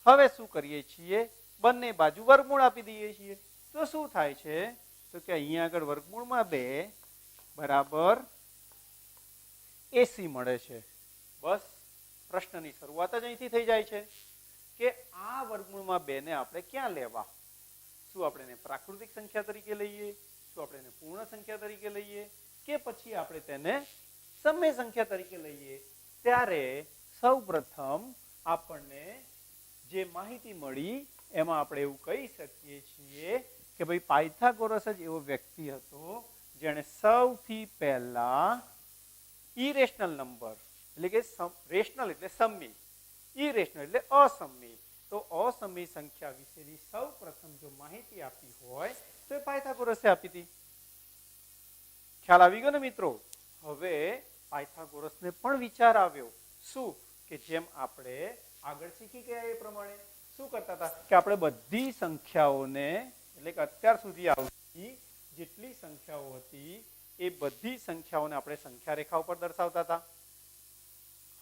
હવે શું કરીએ છીએ, બંને બાજુ વર્ગમૂળ આપી દઈએ છીએ. તો શું થાય છે, તો કે અહીંયા આગળ વર્ગમૂળમાં 2 બરાબર AC મળે છે. બસ પ્રશ્નની શરૂઆત જ અહીંથી થઈ જાય છે કે આ વર્ગમૂળમાં 2 ને આપણે ક્યાં લેવા. શું આપણે એને પ્રાકૃતિક સંખ્યા તરીકે લઈએ, શું આપણે એને પૂર્ણ સંખ્યા તરીકે લઈએ, કે પછી આપણે તેને સમય સંખ્યા તરીકે લઈએ. ત્યારે સૌપ્રથમ આપણને જે માહિતી મળી એમાં આપણે એવું કહી શકીએ છીએ કે ભાઈ પાયથાગોરસ જ એવો વ્યક્તિ હતો જેણે સૌથી પહેલા ઇરેશનલ નંબર એટલે કે રેશનલ એટલે સમમી, ઇરેશનલ એટલે અસમમી, તો અસમમી સંખ્યા વિશેની સૌપ્રથમ જો માહિતી આપી હોય તો એ પાયથાગોરસે આપી હતી. ખ્યાલ આવી ગયો ને મિત્રો? હવે પાયથાગોરસને પણ વિચાર આવ્યો. શું કે જેમ આપણે આગળ શીખી ગયા એ પ્રમાણે શું કરતા હતા કે આપણે બધી સંખ્યાઓને એટલે કે અત્યાર સુધી આવતી જેટલી સંખ્યાઓ હતી એ બધી સંખ્યાઓને આપણે સંખ્યા રેખા ઉપર દર્શાવતા હતા.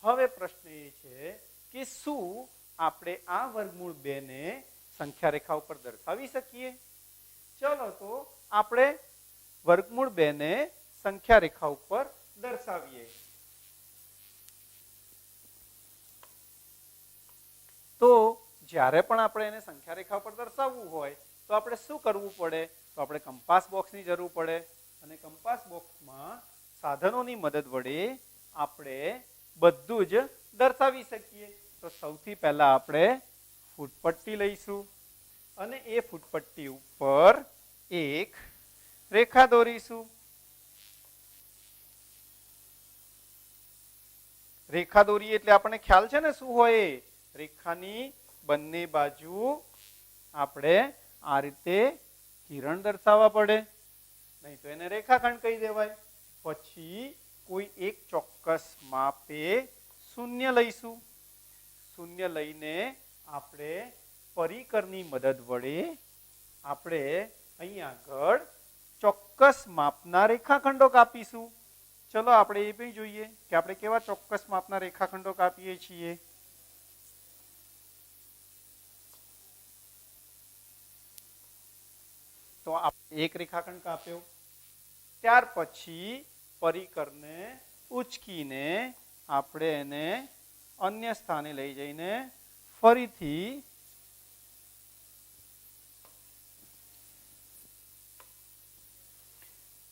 હવે પ્રશ્ન એ છે કે શું આપણે આ વર્ગમૂળ 2 ને સંખ્યા રેખા ઉપર દર્શાવી શકીએ? ચલો તો આપણે વર્ગમૂળ 2 ને સંખ્યા રેખા ઉપર દર્શાવીએ. તો જ્યારે પણ આપણે એને સંખ્યા રેખા પર દર્શાવવું હોય તો આપણે શું કરવું પડે? તો આપણે કંપાસ બોક્સની જરૂર પડે અને કંપાસ બોક્સમાં સાધનોની મદદ વડે આપણે બધું જ દર્શાવી શકીએ. તો સૌથી પહેલા આપણે ફૂટપટ્ટી લઈશું અને એ ફૂટપટ્ટી ઉપર એક રેખા દોરીશું. રેખા દોરીએ એટલે આપણને ખ્યાલ છે ને શું હોય? રેખાની બંને બાજુ આપણે આ રીતે કિરણ દર્શાવવા પડે, નહીં તો એને રેખાખંડ કહી દેવાય. પછી કોઈ એક ચોક્કસ માપે શૂન્ય લઈશું. શૂન્ય લઈને આપણે પરિકરની મદદ વડે આપણે અહીંયા આગળ ચોક્કસ માપના રેખાખંડો કાપીશું. ચલો આપણે એ પણ જોઈએ કે આપણે કેવા ચોક્કસ માપના રેખાખંડો કાપીએ છીએ. તો આપણે એક રેખાખંડ કાપ્યો, ત્યાર પછી પરિકરને ઉચકીને આપણે એને અન્ય સ્થાને લઈ જઈને ફરીથી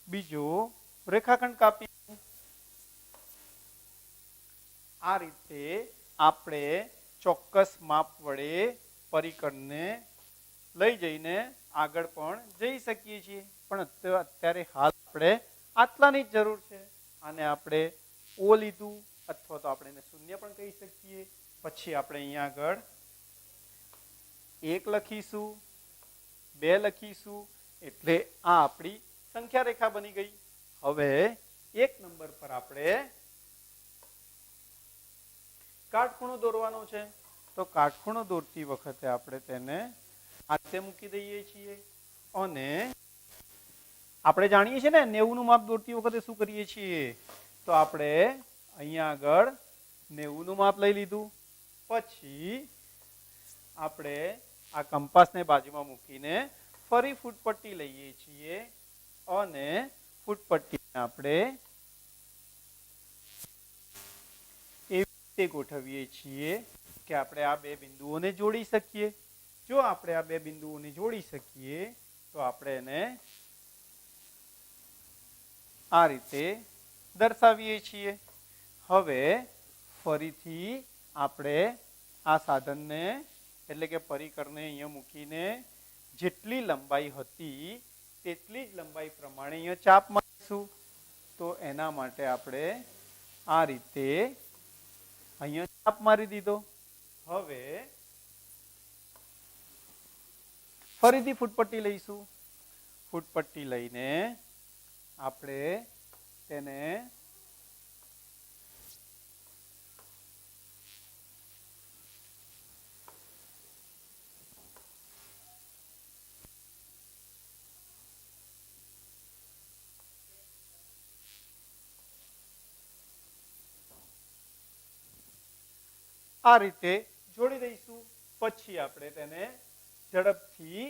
બીજો રેખાખંડ કાપી. આ રીતે આપણે ચોક્કસ માપ વડે પરિકરને લઈ જઈને આગળ પણ જઈ શકીએ છીએ. પણ અત્યારે હાલ આપણે આટલાની જ જરૂર છે. આને આપણે ઓ લીધું અથવા તો આપણે એને શૂન્ય પણ કહી શકીએ. પછી આપણે અહીંયા આગળ 1 લખીશું, 2 લખીશું, એટલે આ આપણી સંખ્યા રેખા બની ગઈ. હવે 1 નંબર પર આપણે કાટખૂણો દોરવાનો છે. તો કાટખૂણો દોરતી વખતે આપણે તેને આ રીતે મૂકી દઈએ છીએ અને આપણે જાણીએ છીએ ને 90 નું માપ દોરતી વખતે શું કરીએ છીએ? તો આપણે અહીંયા આગળ 90 નું માપ લઈ લીધું. પછી આપણે આ કંપાસને બાજુમાં મૂકીને ફરી ફૂટપટ્ટી લઈએ છીએ અને ફૂટપટ્ટીને આપણે એવી રીતે ગોઠવીએ છીએ કે આપણે આ બે બિંદુઓને જોડી શકીએ. જો આપણે આ બે બિંદુઓને જોડી શકીએ તો આપણે એને આ રીતે દર્શાવીએ છીએ. હવે ફરીથી આપણે આ સાધનને એટલે કે પરિકરને અહીંયા મૂકીને જેટલી લંબાઈ હતી તેટલી જ લંબાઈ પ્રમાણે અહીંયા ચાપ મારીશું. તો એના માટે આપણે આ રીતે અહીંયા ચાપ મારી દીધો. હવે ફરીથી ફૂટપટ્ટી લઈશું. ફૂટપટ્ટી લઈને આપણે તેને આ રીતે જોડી દઈશું. પછી આપણે તેને ઝડપથી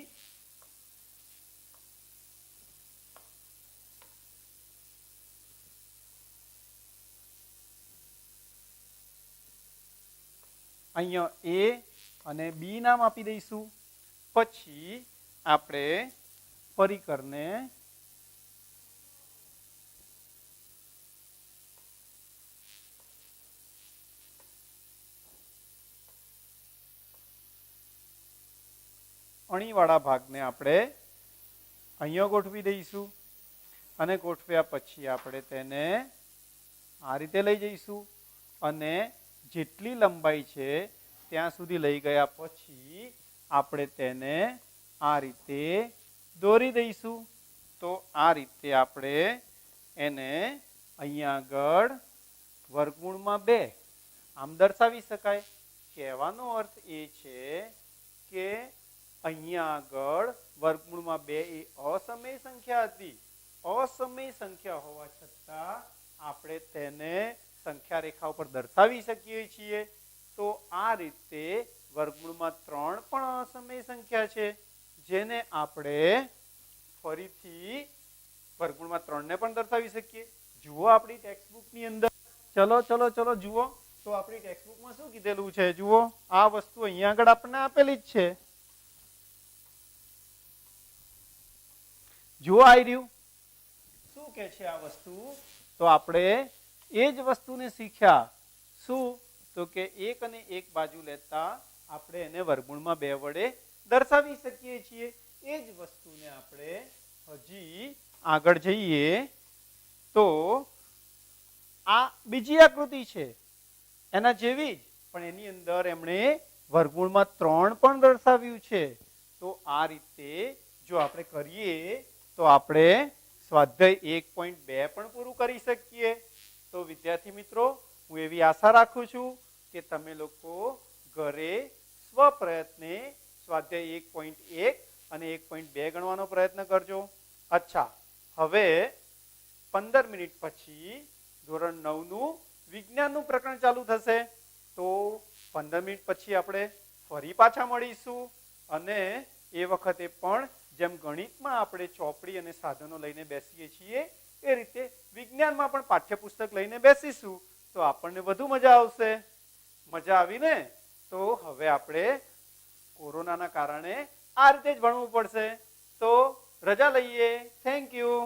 અહીંયા એ અને બી નામ આપી દઈશું. પછી આપણે પરિકરને અણીવાળા ભાગને આપણે અહીંયા ગોઠવી દઈશું અને ગોઠવ્યા પછી આપણે તેને આ રીતે લઈ જઈશું અને જેટલી લંબાઈ છે ત્યાં સુધી લઈ ગયા પછી આપણે તેને આ રીતે દોરી દઈશું. તો આ રીતે આપણે એને અહીંયા આગળ વર્ગમૂળમાં 2 આમ દર્શાવી શકાય. કહેવાનો અર્થ એ છે કે અહીંયા આગળ વર્ગમૂળમાં 2 એ અસમય સંખ્યા હતી. અસમય સંખ્યા હોવા છતાં આપણે તેને સંખ્યા રેખા ઉપર દર્શાવી શકીએ છીએ. તો આ રીતે વર્ગમૂળમાં 3 પણ અસમય સંખ્યા છે, જેને આપણે ફરીથી વર્ગમૂળમાં 3 ને પણ દર્શાવી શકીએ. જુઓ આપણી ટેક્સ્ટબુકની અંદર, ચલો જુઓ તો આપણી ટેક્સ્ટબુકમાં શું કીધેલું છે. જુઓ આ વસ્તુ અહીંયા આગળ આપણને આપેલી જ છે. જુઓ આવી રહ્યું શું કે છે આ વસ્તુ. તો આપણે એ જ વસ્તુને શીખ્યા. શું? તો કે 1 અને 1 બાજુ લેતા આપણે એને વર્ગમૂળમાં 2 વડે દર્શાવી શકીએ છીએ. એ જ વસ્તુને આપણે હજી આગળ જઈએ તો આ બીજી આકૃતિ છે એના જેવી જ, પણ એની અંદર એમણે વર્ગમૂળમાં 3 પણ દર્શાવ્યું છે. તો આ રીતે જો આપણે કરીએ તો આપણે સ્વાધ્યાય 1.2 પણ પૂરું કરી શકીએ. તો વિદ્યાર્થી મિત્રો, હું એવી આશા રાખું છું કે તમે લોકો ઘરે સ્વપ્રયત્ને સ્વાધ્યાય 1.1 અને 1.2 ગણવાનો પ્રયત્ન કરજો. અચ્છા, હવે 15 મિનિટ પછી ધોરણ 9 નું વિજ્ઞાનનું પ્રકરણ ચાલુ થશે. તો 15 મિનિટ પછી આપણે ફરી પાછા મળીશું અને એ વખતે પણ જેમ ગણિતમાં આપણે ચોપડી અને સાધનો લઈને બેસીએ છીએ એ રીતે વિજ્ઞાનમાં પણ પાઠ્યપુસ્તક લઈને બેસીશું. તો આપણને વધુ મજા આવશે. મજા આવી ને? તો હવે આપણે કોરોનાના કારણે આ રીતે જ ભણવું પડશે. તો રજા લઈએ. Thank you.